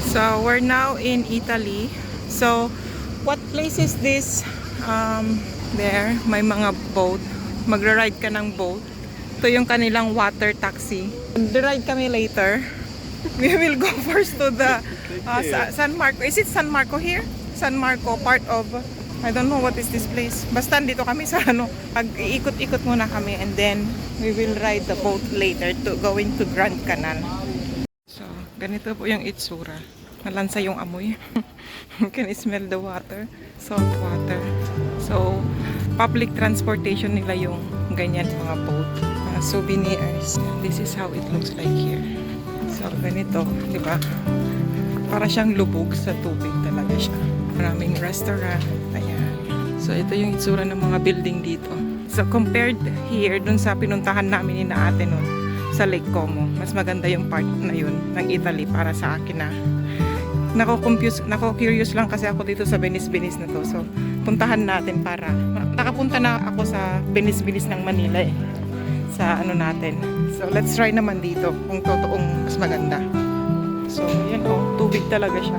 So we're now in Italy. So what place is this? There, may mga boat. Magra-ride ka ng boat. Ito yung kanilang water taxi. The-ride kami later. We will go first to the San Marco. Is it San Marco here? San Marco, part of, I don't know what is this place. Basta dito kami sa pag-iikot-ikot muna kami and then we will ride the boat later to going to Grand Canal. So, ganito po yung itsura. Malansa yung amoy. You can smell the water, salt water. So, public transportation nila yung ganyan mga boat, mga souvenirs. This is how it looks like here. So, ganito, di ba? Para siyang lubog sa tubig talaga siya. Maraming restaurant. Ayan. So, ito yung itsura ng mga building dito. So, compared here, dun sa pinuntahan namin ni na ate nun, sa Lake Como, mas maganda yung part na yun ng Italy para sa akin na nako-curious lang kasi ako dito sa Venice na to. So, puntahan natin para nakapunta na ako sa Venice ng Manila eh. Sa ano natin. So, let's try naman dito kung totoong mas maganda. So, yan oh, tubig talaga siya.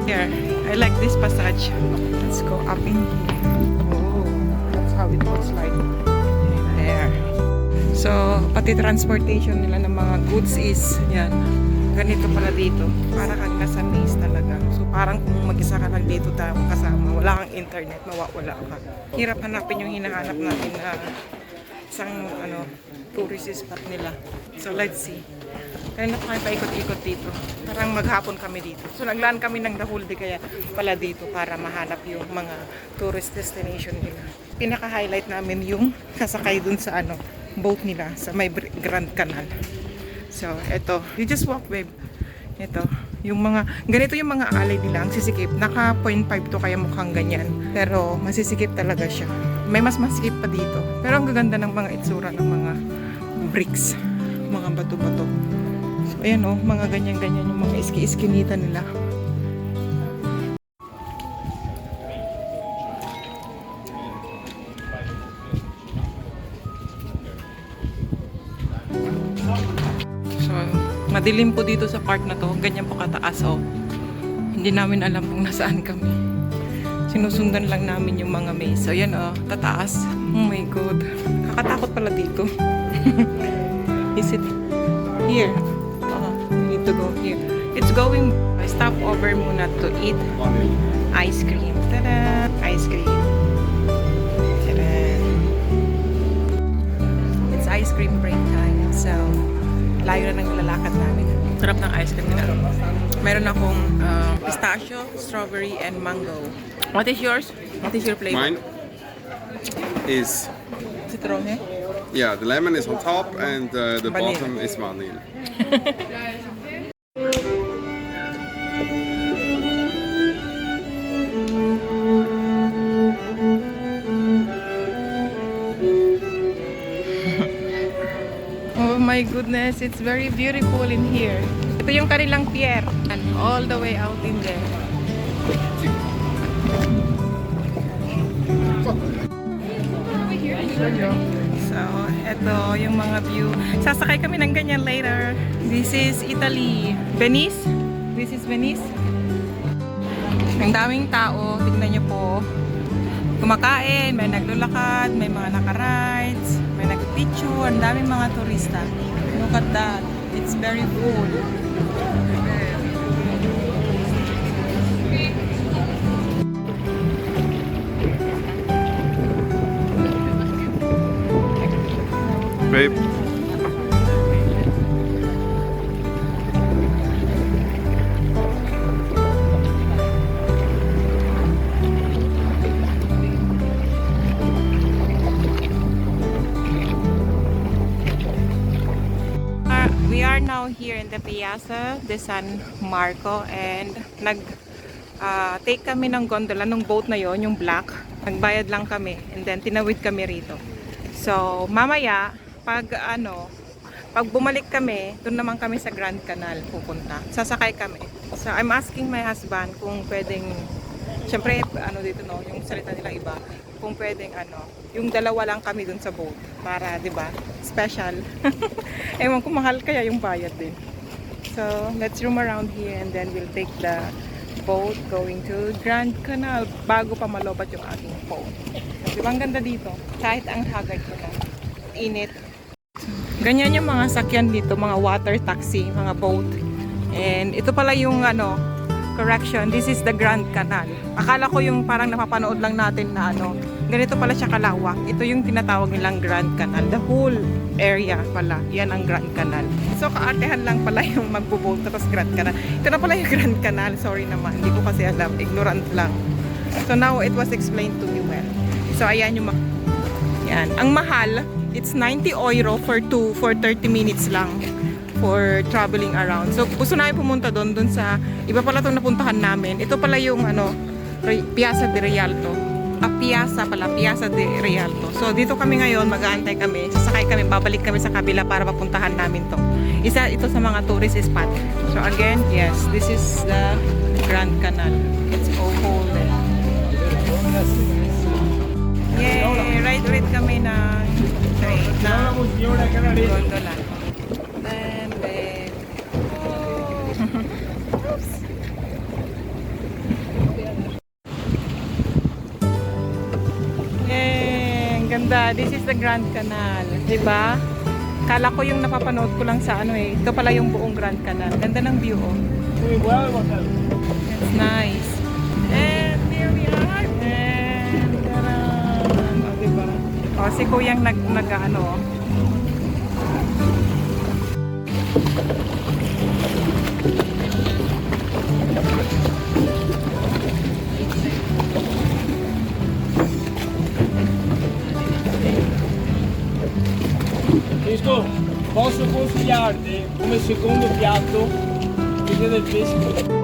Here, I like this passage. Let's go up in here. Oh, that's how it looks like. There. So, pati transportation nila ng mga goods is, yan, ganito pala dito. Para kang nasa maze talaga. So, parang kung mag-isa ka lang dito tayo kasama, wala kang internet, mawawala ka. Hirap hanapin yung hinahanap natin na isang tourist spot nila. So, let's see. Kaya na kami paikot-ikot dito. Parang maghapon kami dito. So, naglaan kami ng the whole day kaya pala dito para mahanap yung mga tourist destination nila. Pinaka-highlight namin yung kasakay dun sa boat nila sa may Grand Canal. So, eto. You just walk, babe. Ito. Yung mga, ganito yung mga alay nila. Ang sisikip. Naka 0.5 to kaya mukhang ganyan. Pero, masisikip talaga siya. May mas masikip pa dito. Pero, ang gaganda ng mga itsura ng mga bricks. Mga bato-bato. So, ayan o. Mga ganyan-ganyan yung mga iski-iskinita nila. Madilim po dito sa part na to. Ganyan po kataas oh. Hindi namin alam kung nasaan kami. Sinusundan lang namin yung mga maze. So yan oh, tataas. Oh my god. Kakatakot pala dito. Is it here? Oh, we need to go here. It's going. I stop over muna to eat ice cream. Tada! Ice cream. Tada! It's ice cream break time. So layo na ng lalakad namin. Sarap ng ice cream nila. Meron akong pistachio, strawberry, and mango. What is yours? What is your flavor? Mine is Citrone? yeah, the lemon is on top and the Vanilla. bottom is vanilla. Oh my goodness, it's very beautiful in here. Ito yung kanilang pier. And all the way out in there. So, ito yung mga view. Sasakay kami ng ganyan later. This is Italy. Venice? This is Venice. Ang daming tao. Tingnan nyo po. Kumakain, may naglulakad, may mga naka-rides, may nag-picture, ang daming mga turista. Look at that. It's very cool. Babe. We are now here in the Piazza de San Marco and take kami ng gondola ng boat na yon, yung black. Nagbayad lang kami and then tinawid kami rito. So mamaya pag bumalik kami, doon naman kami sa Grand Canal pupunta. Sasakay kami. So I'm asking my husband kung pwedeng, syempre dito no, yung salita nila iba. Kung pwedeng yung dalawa lang kami dun sa boat para 'di ba? Special. Ewan ko mahal kaya yung bayad din. So, let's roam around here and then we'll take the boat going to Grand Canal bago pa malobat yung ating phone. So, diba ang ganda dito? Kahit ang hagad ko na. Init. Ganyan yung mga sakyan dito, mga water taxi, mga boat. And ito pala yung correction, this is the Grand Canal. Akala ko yung parang napapanood lang natin na ganito pala siya kalawak. Ito yung tinatawag nilang Grand Canal. The whole area pala, yan ang Grand Canal. So kaartehan lang pala yung magbo-boat tapos Grand Canal. Ito na pala yung Grand Canal, sorry naman, hindi ko kasi alam, ignorant lang. So now it was explained to me well. So ayan yung yan. Ang mahal, it's 90 euro for 30 minutes lang for traveling around. So gusto namin pumunta doon sa iba pala itong napuntahan namin. Ito pala yung Piazza de Rialto. Piazza de Rialto. So dito kami ngayon, mag-aantay kami, sasakay kami, babalik kami sa kabila para papuntahan namin to. Isa ito sa mga tourist spot. So again, yes, this is the Grand Canal. It's all golden. Yay! Ride ulit kami na train na gondola. Ganda. This is the Grand Canal. Diba? Kala ko yung napapanood ko lang sa Ito pala yung buong Grand Canal. Ganda ng view, oh. It's nice. And here we are. And taran. Oh, diba? Oh, si Kuyang nag-ano. Francesco, posso consigliarti come secondo piatto il del pesce?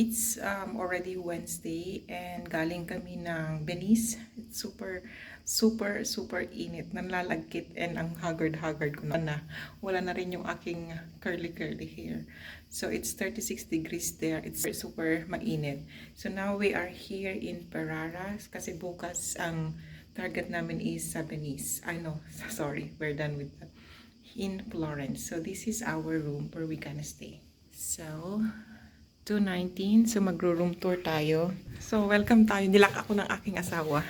it's already Wednesday and galing kami ng Venice. It's super init. Nanlalagkit and ang haggard ko na. Wala na rin yung aking curly hair. So it's 36 degrees there. It's super mainit. So now we are here in Ferrara kasi bukas ang target namin is sa Venice. I know, sorry, we're done with that. In Florence. So this is our room where we gonna stay. So 219. So magro-room tour tayo. So welcome tayo. Nilak ako ng aking asawa.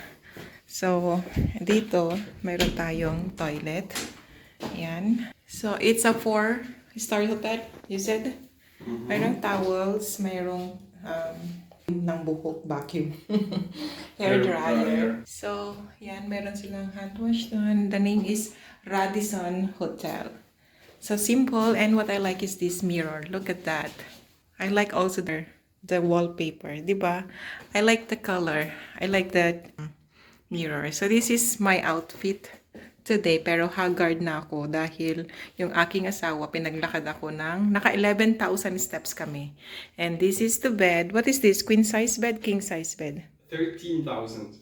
So dito mayroon tayong toilet. Ayan. So it's a 4-star hotel. You said? Mayroong towels, mayroong ng buhok vacuum. Hair dryer. So yan, mayroon silang hand wash doon. The name is Radisson Hotel. So simple, and what I like is this mirror. Look at that. I like also the wallpaper, diba? I like the color. I like that mirror. So this is my outfit today, pero haggard na ako dahil yung aking asawa, pinaglakad ako ng naka 11,000 steps kami. And this is the bed. What is this? Queen size bed? King size bed? 13,000.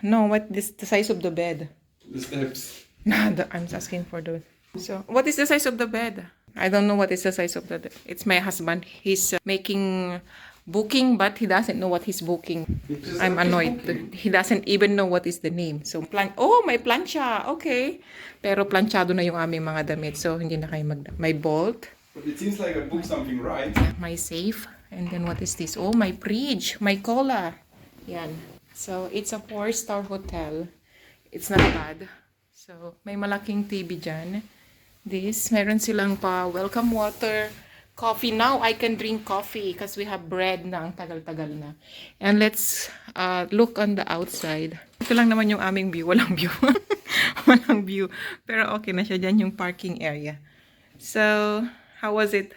No, what is the size of the bed? The steps. Nah, I'm asking for the... So, what is the size of the bed? I don't know what is the size of the bed. It's my husband. He's making booking, but he doesn't know what he's booking. I'm annoyed. He doesn't even know what is the name. So, oh, may plancha. Okay. Pero planchado na yung aming mga damit. So, hindi na kayo may bolt. But it seems like I booked something right. My safe. And then what is this? Oh, my fridge. My cola. Yan. So, it's a 4-star hotel. It's not bad. So, may malaking TV dyan. This, meron silang pa welcome water, coffee. Now, I can drink coffee because we have bread na ang tagal-tagal na. And let's look on the outside. Ito lang naman yung aming view. Walang view. Walang view. Pero okay na siya. Dyan yung parking area. So, how was it?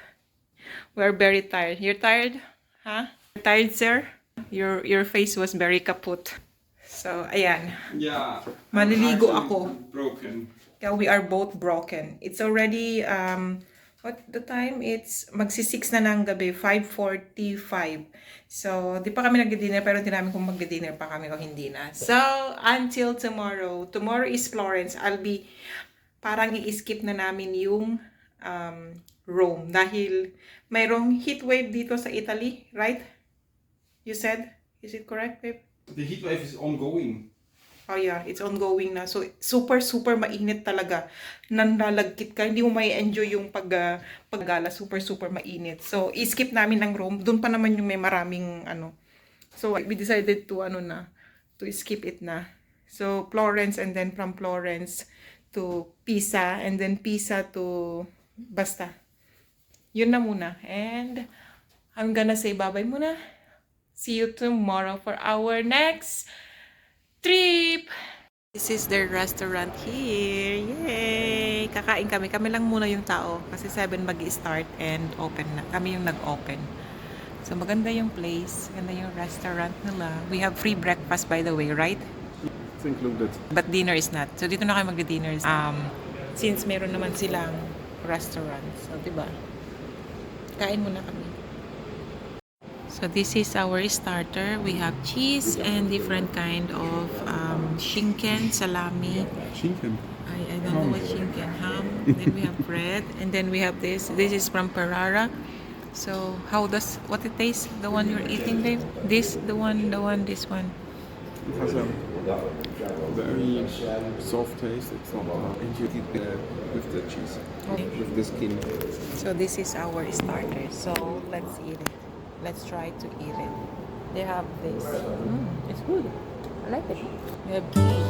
We're very tired. You're tired? Huh? You're tired, sir? Your face was very kaput. So, ayan. Yeah. Maliligo I'm ako. broken. Yeah, we are both broken. It's already, what the time? It's magsi-6 na ng gabi, 5:45. So, di pa kami nag-dinner, pero hindi namin kung mag-dinner pa kami o hindi na. So, until tomorrow. Tomorrow is Florence. Parang i-skip na namin yung Rome. Dahil mayroong heat wave dito sa Italy, right? You said? Is it correct, babe? The heat wave is ongoing. Oh yeah, it's ongoing na. So, super mainit talaga. Nanlalagkit ka. Hindi mo may enjoy yung paggala. Super mainit. So, i-skip namin ng Rome. Doon pa naman yung may maraming So, we decided to to skip it na. So, Florence, and then from Florence to Pisa, and then Pisa to basta. Yun na muna. And I'm gonna say bye-bye muna. See you tomorrow for our next trip! This is the restaurant here. Yay! Kakain kami. Kami lang muna yung tao. Kasi 7 mag-i-start and open na. Kami yung nag-open. So maganda yung place. Maganda yung restaurant nila. We have free breakfast by the way, right? It's included. But dinner is not. So dito na kayo mag-dinner. Since meron naman silang restaurant. So diba? Kain muna kami. So this is our starter. We have cheese and different kind of schinken, salami. Schinken. I don't know what schinken, ham. Then we have bread, and then we have this. This is from Ferrara. So what it tastes? The one you're eating, babe? This, this one. It has a very soft taste. It's not and you eat with the cheese, Okay. with the skin. So this is our starter. So let's eat it. Let's try to eat it. They have this. It's good. I like it. They have cheese.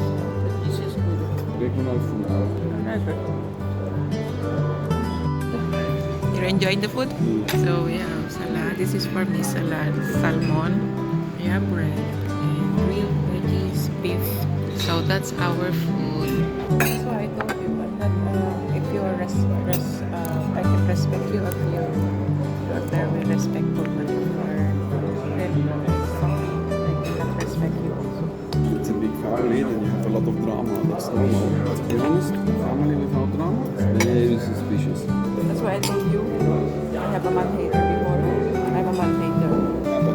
This is good. Regional food. I like it. You're enjoying the food? So we have salad. This is for me salad. Salmon. We have bread. And grilled veggies, beef. So that's our food. That's why I told you. I'm not, if you are I can respect you if you're very respectful. But if you are very sorry, I cannot respect you also. It's a big family and you have a lot of drama. That's normal. To be honest, family without drama, very suspicious. That's why I told you I have a man hater before. I'm a man hater. But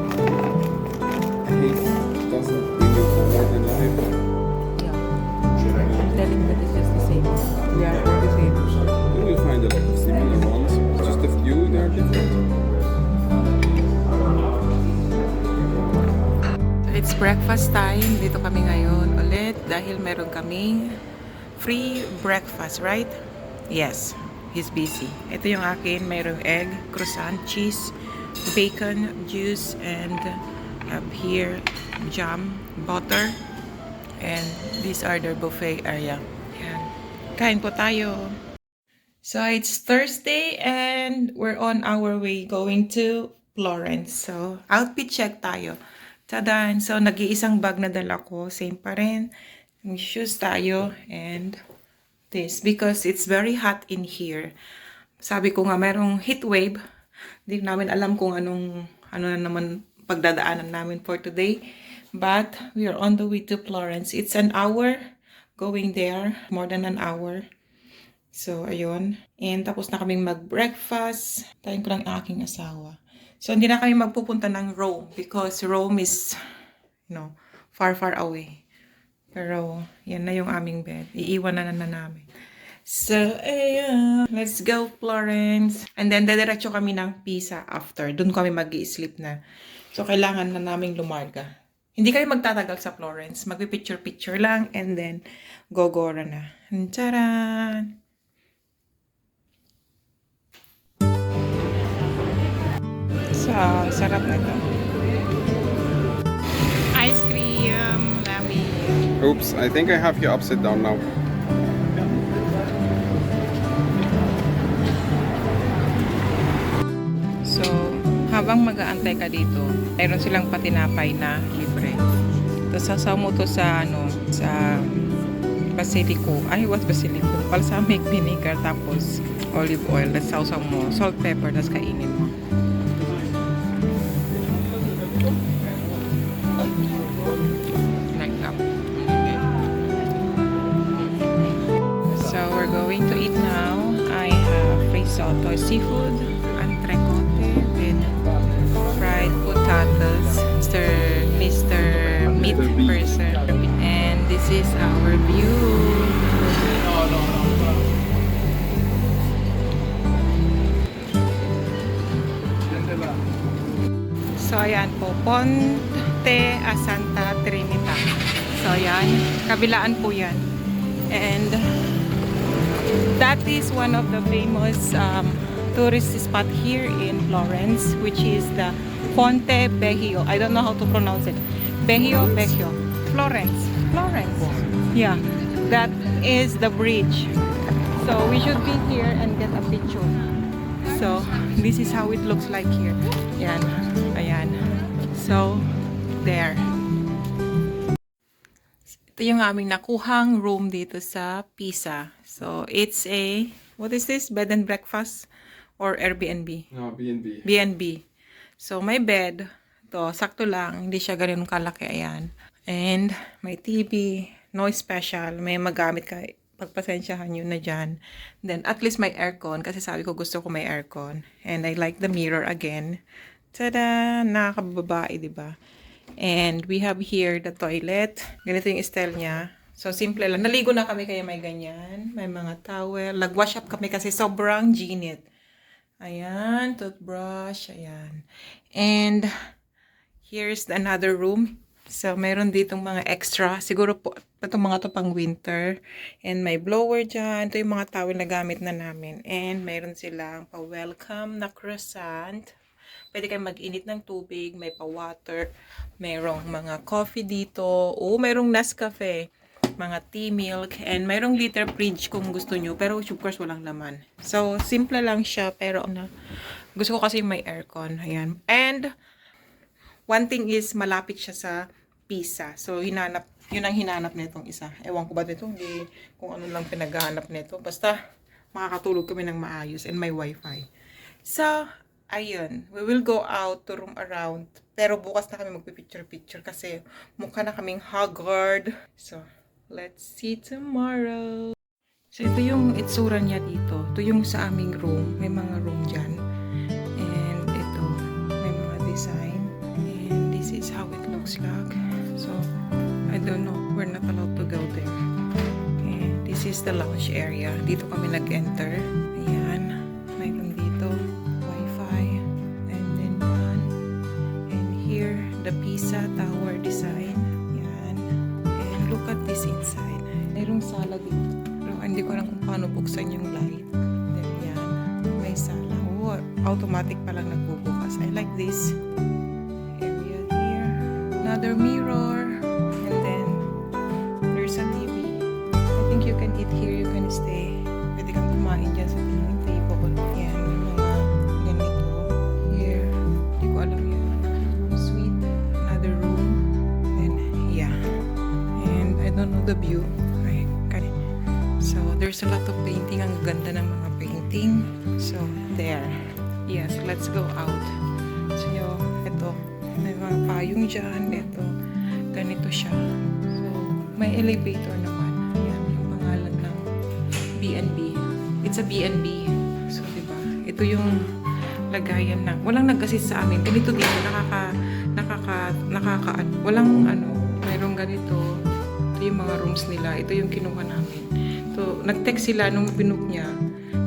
breakfast time. Dito kami ngayon ulit dahil meron kaming free breakfast, right? Yes, he's busy. Ito yung akin, mayroong egg, croissant, cheese, bacon, juice, and have here jam, butter, and these are the buffet area. Yan. Kain po tayo. So it's Thursday and we're on our way going to Florence. So outfit check tayo. Tadan! So nag-iisang bag na dala ko. Same pa rin. May shoes tayo and this because it's very hot in here. Sabi ko nga merong heat wave. Hindi namin alam kung ano na naman pagdadaanan namin for today. But we are on the way to Florence. It's an hour going there. More than an hour. So, ayun. And tapos na kaming mag-breakfast. Tayo ko lang aking asawa. So, hindi na kami magpupunta ng Rome because Rome is, far, far away. Pero, yan na yung aming bed. Iiwan na namin. So, ayun. Let's go, Florence. And then, dediretso kami ng Pisa after. Doon kami mag-i-sleep na. So, kailangan na naming lumarga. Hindi kayo magtatagal sa Florence. Magpipicture-picture lang and then, gogora na. Tcharan! So, sarap na ito. Ice cream, lami. Oops, I think I have you upside down now. So, habang mag-aantay ka dito, mayroon silang patinapay na libre. Tapos sasaw mo to sa, sa basilico. Ay, what's basilico? Balsamic vinegar, tapos olive oil. Tapos sausaw mo, salt, pepper, tapos kainin mo. Like that. So, we're going to eat now. I have risotto, seafood, entrecote, with fried potatoes, Mr. Meat person. And this is our view. So, ayan po. Ponte a Santa Trinita. So, ayan. Kabilaan po yan. And that is one of the famous tourist spot here in Florence, which is the Ponte Vecchio. I don't know how to pronounce it. Vecchio. Florence. Yeah. That is the bridge. So, we should be here and get a picture. So, this is how it looks like here. Yan. Ayan. So, there. Ito yung aming nakuhang room dito sa Pisa. So, it's a, what is this? Bed and breakfast? Or Airbnb? No, B&B. B&B. So, may bed. Ito, sakto lang. Hindi siya ganun kalaki. Ayan. And, may TV. No special. May magamit ka. Pagpasensyahan nyo na dyan. Then, at least may aircon. Kasi sabi ko gusto ko may aircon. And I like the mirror again. Tada! Nakakababae, diba? And we have here the toilet. Ganito yung style niya. So, simple lang. Naligo na kami kaya may ganyan. May mga towel. Nag-wash up kami kasi sobrang ginit. Ayan. Toothbrush. Ayan. And, here's another room. So, meron ditong mga extra. Siguro po, itong mga to pang winter. And may blower dyan. Ito yung mga towel na gamit na namin. And, meron silang pa-welcome na croissant. Pwede kayong mag-init ng tubig. May pa-water. Merong mga coffee dito. O, merong Nescafe. Mga tea milk. And, merong liter fridge kung gusto nyo. Pero, of course, walang laman. So, simple lang siya. Pero, gusto ko kasi may aircon. Ayan. And, one thing is, malapit siya sa Pisa. So, yun ang hinanap nitong isa. Ewan ko ba nito, hindi kung ano lang pinaghahanap nito. Basta, makakatulog kami ng maayos and may wifi. So, ayun. We will go out to roam around. Pero bukas na kami magpipicture-picture kasi mukha na kaming haggard. So, let's see tomorrow. So, ito yung itsura niya dito. Ito yung sa aming room. May mga room dyan. And ito, may mga design. And this is how it looks like. So, I don't know. We're not allowed to go there. And this is the lounge area. Dito kami nag-enter. Ayan. Mayroon dito. Wi-Fi. And then one. And here, the Pisa Tower design. design. Yan. And look at this inside. Mayroong sala dito. Pero hindi ko alam kung paano buksan yung light. Then yan. May sala. Oh, automatic palang nagbubukas. I like this area here. Another mirror. And then there's a TV. I think you can eat here. You can stay. Pwede kang kumain dyan sa dining table. Yan. Yung mga ganito. Here. Hindi ko alam yun. Suite. Another room. And yeah. And I don't know the view. Right. Kani. So there's a lot of painting. Ang ganda ng mga painting. So there. Yes. Let's go out. So ito. May mga payong dyan. Ito. Ganito siya. So may elevator naman. Yan. Yung pangalan ng B&B. It's a B&B. So, diba? Ito yung lagayan na. Walang nag-assist sa amin. Ganito dito, walang mayroong ganito. Ito yung mga rooms nila. Ito yung kinuha namin. So, nag-text sila nung binook niya.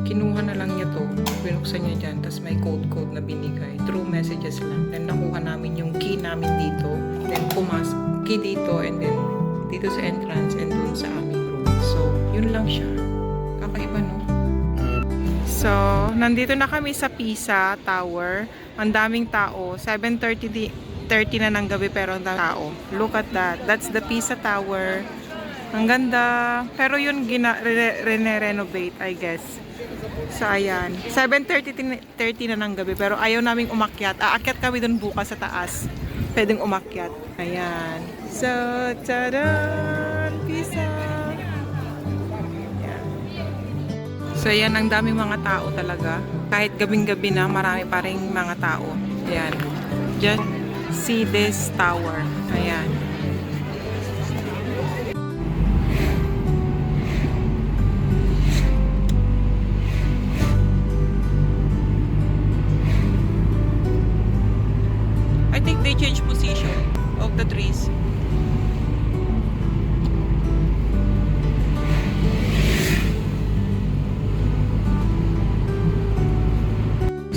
Kinuha na lang niya to. Binuksan niya dyan. Tapos may code na binigay. Through messages lang. Then, nakuha namin yung key namin dito. Then, key dito. And then, dito sa entrance and dun sa aming room. So, yun lang siya. Kakaiba, no? So, nandito na kami sa Pisa Tower. Ang daming tao. 7:30 na ng gabi pero ang daming tao. Look at that. That's the Pisa Tower. Ang ganda. Pero yun renovate, I guess. So, ayan. 7:30 na ng gabi pero ayaw naming umakyat. Aakyat kami dun bukas sa taas. Pwedeng umakyat. Ayan. So, tadan! Pisa! So, yan, ang daming mga tao talaga. Kahit gabing-gabi na, marami pa rin mga tao. Ayan. Just see this tower. Ayan. I think they changed position of the trees.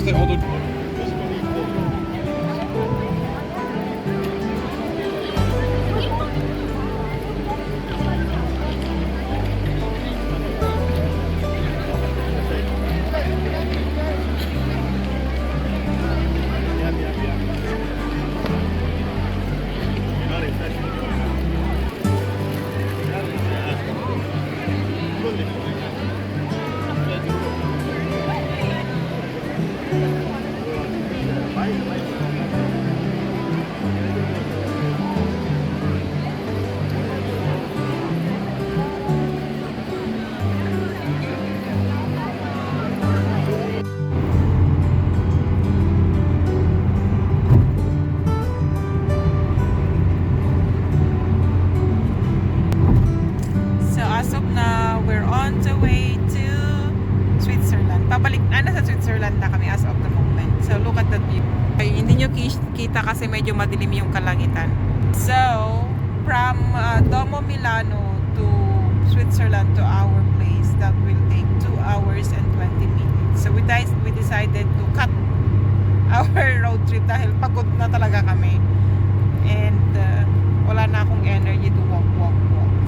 The other Switzerland na kami as of the moment. So, look at that view. Ay, hindi nyo kita kasi medyo madilim yung kalangitan. So, from Domo Milano to Switzerland to our place, that will take 2 hours and 20 minutes. So, we decided to cut our road trip dahil pagod na talaga kami. And wala na akong energy to walk.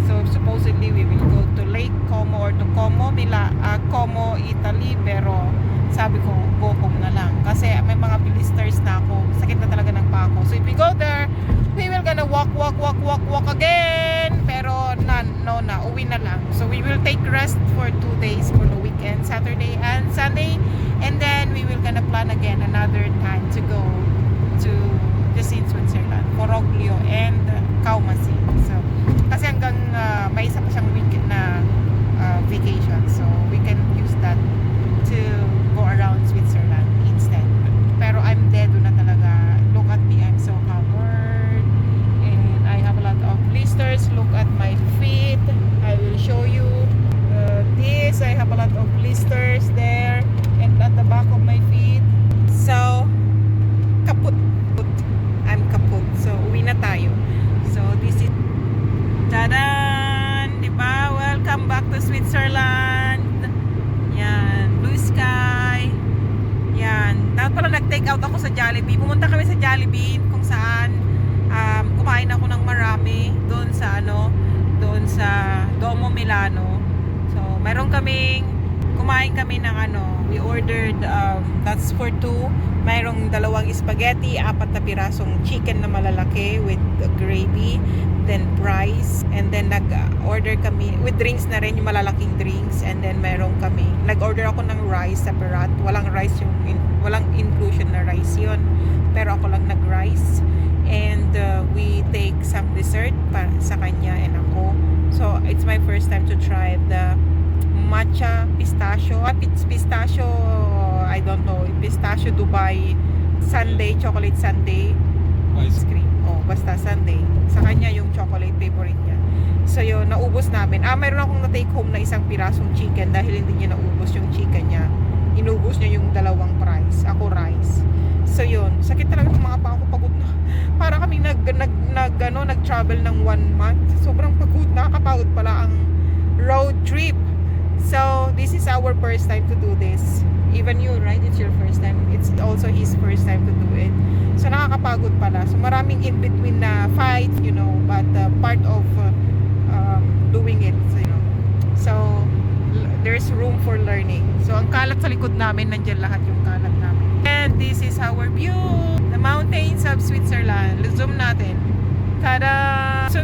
So, supposedly, we will go to Lake Como or to Como, Como, Italy. Pero, sabi ko, go home na lang. Kasi may mga blisters na ako. Sakit na talaga ng paa ko. So, if we go there, we will gonna walk again. Pero, no na. Uwi na lang. So, we will take rest for 2 days for the weekend, Saturday and Sunday. And then, we will gonna plan again another time to go to just in Switzerland, Poroglio and Kaumassi. So, kasi hanggang may isa pa siyang weekend na vacation. So, we can use that to go around Switzerland instead. Pero I'm dead na talaga. Look at me, I'm so covered. And I have a lot of blisters. Look at my feet. I will show you this. I have a lot of blisters there. And at the back of my feet. So, kaput. I'm kaput. So, uwi na tayo. So, this is tadan! Diba? Welcome back to Switzerland. Yan. Blue sky. Yan. Dapat pala nag-take out ako sa Jollibee. Pumunta kami sa Jollibee kung saan kumain ako ng sa Domo Milano. So, kumain kami ng we ordered, that's for two. Mayroong 2 spaghetti, 4 na pirasong chicken na malalaki with gravy, then rice, and then nag-order kami with drinks na rin, yung malalaking drinks, and then nag-order ako ng rice separate. Walang walang inclusion na rice yun, pero ako lang nag-rice, and we take some dessert para sa kanya and ako. So it's my first time to try the matcha pistachio. Pistachio, I don't know, pistachio Dubai sundae, chocolate sundae ice cream. Oh, basta sundae. Sa kanya yung chocolate favorite niya. So yun, naubos namin. Mayroon akong na-take home na 1 pirasong chicken dahil hindi niya naubos yung chicken niya. Inubos niya yung 2 rice. Ako rice. So yun, sakit talaga ng mga paa ko, pagod na. Para kaming nag-travel ng 1 month. Sobrang pagod, nakakapagod pala ang road trip. So, this is our first time to do this. Even you, right? It's your first time. It's also his first time to do it. So, nakakapagod pala. So, maraming in-between na fight, but part of doing it, So, there's room for learning. So, ang kalat sa likod namin, nandyan lahat yung kalat namin. And this is our view. The mountains of Switzerland. Zoom natin. Tada! So,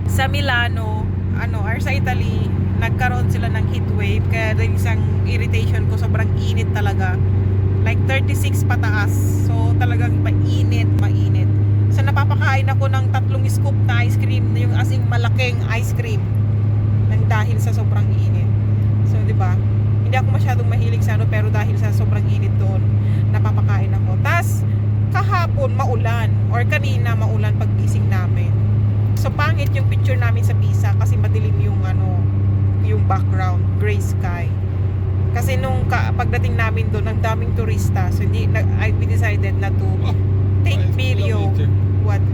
sa Milano, or sa Italy, nagkaroon sila ng heat wave, kaya rin isang irritation ko, sobrang init talaga, like 36 pataas, so talagang mainit. So napapakain ako ng 3 scoop na ice cream, yung asing malaking ice cream, nang dahil sa sobrang init. So di ba, hindi ako masyadong mahilig sa pero dahil sa sobrang init doon, napapakain ako. Tas kahapon maulan, or kanina maulan paggising namin. So pangit yung picture namin sa Pisa kasi madilim yung yung background, gray sky. Kasi nung pagdating namin doon, ang daming turista. So we decided not to take video. What?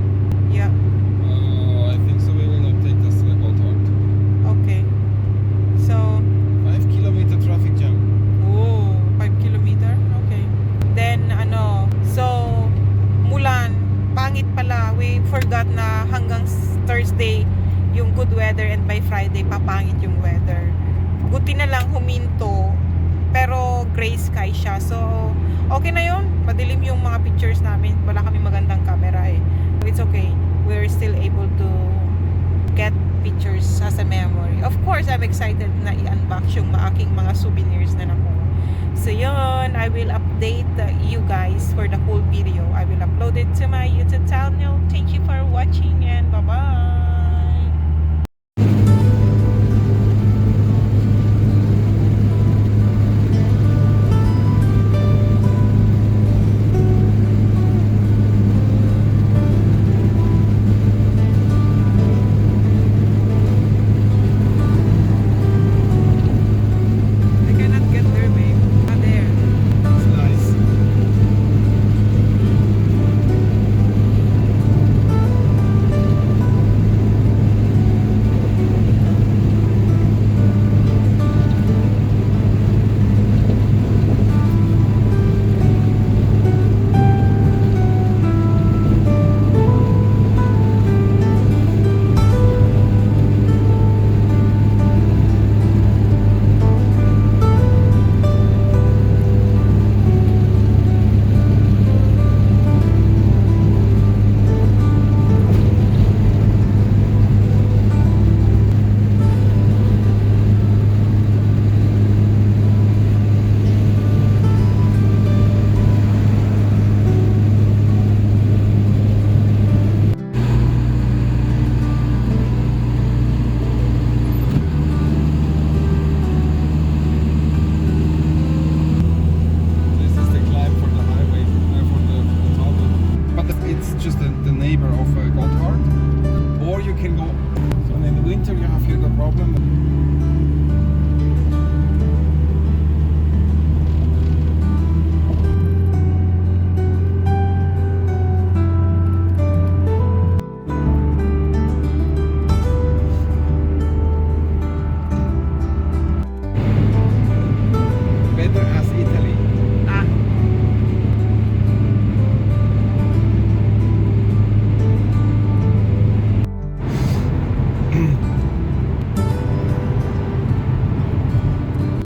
Yeah. I think so. We will not take this to the Gotthard. Okay. So 5-kilometer traffic jam. oh, 5 kilometer? Okay. Then so mulan, pangit pala. We forgot na hanggang Thursday yung good weather, and by Friday papangit yung weather. Buti na lang huminto, pero gray sky siya. So okay na yun, madilim yung mga pictures namin, wala kami magandang camera It's okay, we're still able to get pictures as a memory. Of course, I'm excited na i-unbox yung aking mga souvenirs na nakuha. So yun, I will update you guys for the whole video. I will upload it to my YouTube channel. Thank you for watching, and bye-bye. neighbor of Gotthard, or you can go. So in the winter you have here the problem.